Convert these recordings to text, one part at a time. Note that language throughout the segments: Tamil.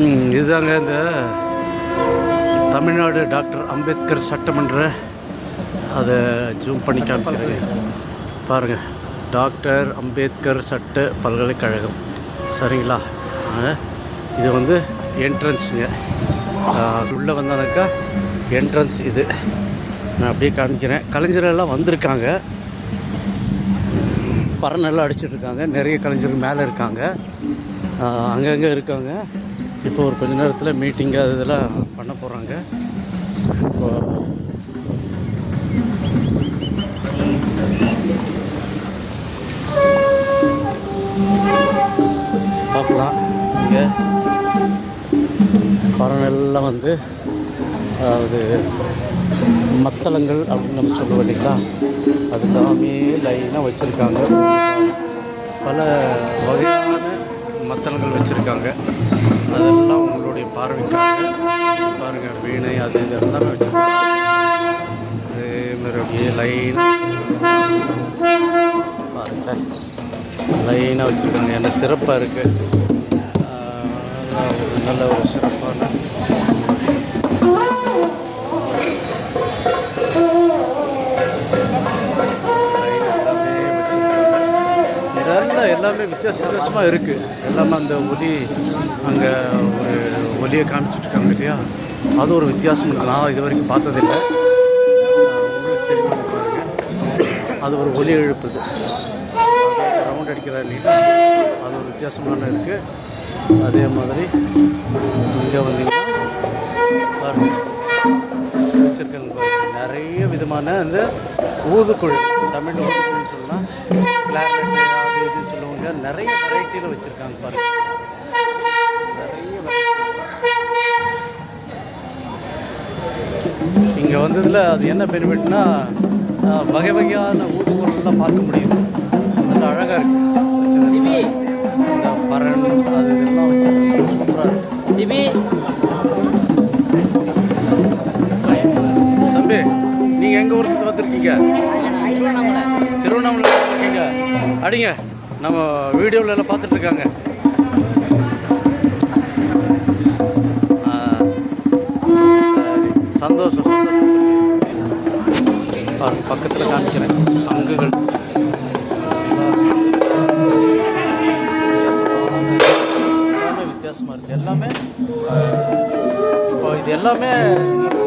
இதுதாங்க இந்த தமிழ்நாடு டாக்டர் அம்பேத்கர் சட்டமன்ற அதை ஜூம் பண்ணி காமிக்கிறேங்க பாருங்கள். டாக்டர் அம்பேத்கர் சட்ட பல்கலைக்கழகம் சரிங்களா. இது வந்து என்ட்ரன்ஸுங்க. உள்ளே வந்தானாக்கா என்ட்ரன்ஸ் இது. நான் அப்படியே காமிக்கிறேன். கலைஞரெல்லாம் வந்திருக்காங்க, பறனெல்லாம் அடிச்சிட்ருக்காங்க. நிறைய கலைஞர்கள் மேலே இருக்காங்க, அங்கங்கே இருக்காங்க. இப்போ ஒரு கொஞ்ச நேரத்தில் மீட்டிங்கு அது இதெல்லாம் பண்ண போகிறாங்க. பார்க்கலாம். இங்கே பறனெல்லாம் வந்து அதாவது மத்தளங்கள் அப்படின்னு நம்ம சொல்லுவோம் இல்லைங்களா, அது எல்லாமே லைனாக வச்சுருக்காங்க. பல வகையான மத்தளங்கள் வச்சுருக்காங்க. அதெல்லாம் உங்களுடைய பார்வைக்காக பாருங்கள். வீணை அது இது எல்லாமே வச்சுருக்காங்க. அதேமாதிரி அப்படியே பாருங்கள், லைனாக வச்சுருக்காங்க. என்ன சிறப்பாக இருக்குது, நல்ல ஒரு சிறப்பான எல்லாமே வித்தியாசமாக இருக்குது. எல்லாமே அந்த ஒலி அங்கே ஒரு ஒலியை காமிச்சிட்ருக்காங்க இல்லையா, அது ஒரு வித்தியாசம் இருக்குது. நான் இது வரைக்கும் பார்த்ததில்லை, உங்களுக்கு தெரியும் பாருங்கள். அது ஒரு ஒலி எழுப்புது, ரவுண்ட் அடிக்கிறா இல்லைங்களா, அது ஒரு வித்தியாசமான இருக்குது. அதே மாதிரி இங்கே வந்தீங்கன்னா பாருங்கள் வச்சுருக்காங்க பாருங்கள். நிறைய விதமான அந்த ஊதுக்குழு, தமிழ் ஊதுக்குழுன்னு சொல்லலாம், கிளாரினெட்டு அது இதுன்னு சொல்லுவாங்க. நிறைய வெரைட்டியில் வச்சுருக்காங்க பாருங்கள். நிறைய இங்கே வந்ததில் அது என்ன பெனிஃபிட்னா வகை வகையான ஊதுகுழலாம் பார்க்க முடியுது. நல்ல அழகாக இருக்குது. இந்த பறன் அது இதெல்லாம் வச்சு சூப்பராக இருக்குது. தம்பி, நீங்கள் எங்கள் ஊருக்கு வந்துருக்கீங்க? திருவண்ணாமலை இருக்கீங்க. அடிங்க, நம்ம வீடியோவில் எல்லாம் பார்த்துட்ருக்காங்க. சந்தோஷம் சந்தோஷம். பக்கத்தில் காமிக்கிறேன் சங்குகள். வித்தியாசமாக இருக்குது எல்லாமே. இப்போ இது எல்லாமே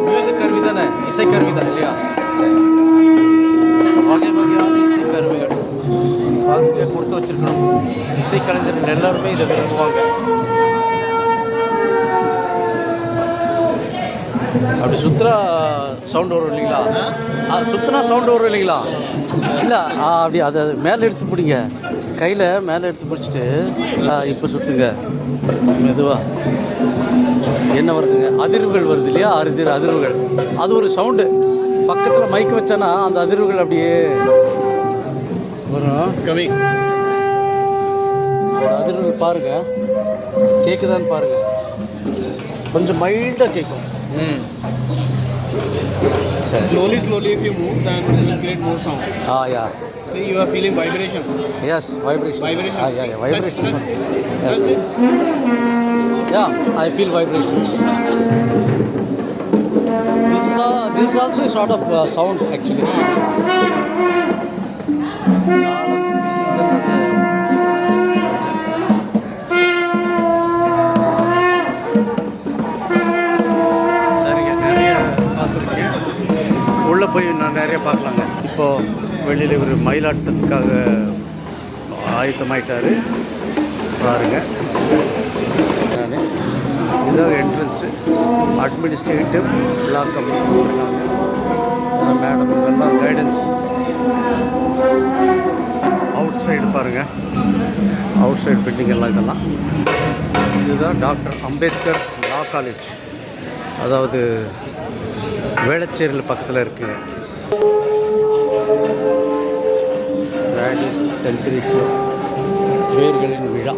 மியூசிக் கருவி தானே, இசைக்கருவி தான் இல்லையா? வகை வகையான இசைக்கருவிகள் பாருங்க கொடுத்து வச்சுருக்கணும். இசைக்கலைஞர்கள் எல்லாருமே இதை விரும்புவாங்க. அப்படி சுற்றுலா சவுண்டு வரும் இல்லைங்களா, சுற்றுனா சவுண்டு வரும் இல்லைங்களா? இல்லை அப்படி அதை மேலே எடுத்து பிடிங்க, கையில் மேலே எடுத்து பிடிச்சிட்டு இப்போ சுற்றுங்க மெதுவாக. என்ன வருதுங்க, அதிர்வுகள் வருது இல்லையா, அதிர்வுகள். அது ஒரு சவுண்டு. பக்கத்தில் மைக் வச்சானா அந்த அதிர்வுகள் அப்படியே வரும். அதிர்வுகள் பாருங்கள், கேட்குதான்னு பாருங்கள். கொஞ்சம் மைல்டாக கேட்கும். Slowly, if you move, then you will create more sound. Yeah. See, you are feeling vibration. Yes, vibration. Vibration. Yeah, vibration. Yes. This. Yeah, I feel vibrations. This is also a sort of sound actually. உள்ளே போய் நான் நிறைய பார்க்கலாங்க. இப்போது வெளியில் இவர் மயிலாட்டத்துக்காக ஆயத்தமாயிட்டார் பாருங்கள். இதுதான் என்ட்ரன்ஸு. அட்மினிஸ்ட்ரேட்டிவ் பிளாக் அப்படின்னு போட்டிருக்காங்க. மேடம் எல்லாம் கைடன்ஸ். அவுட் சைடு பாருங்கள், அவுட் சைடு பில்டிங் எல்லாம் இதெல்லாம். இதுதான் டாக்டர் அம்பேத்கர் லா காலேஜ், அதாவது வேளச்சேரியில் பக்கத்தில் இருக்குங்க. சென்ச்சுரி வேர்களின் விழா.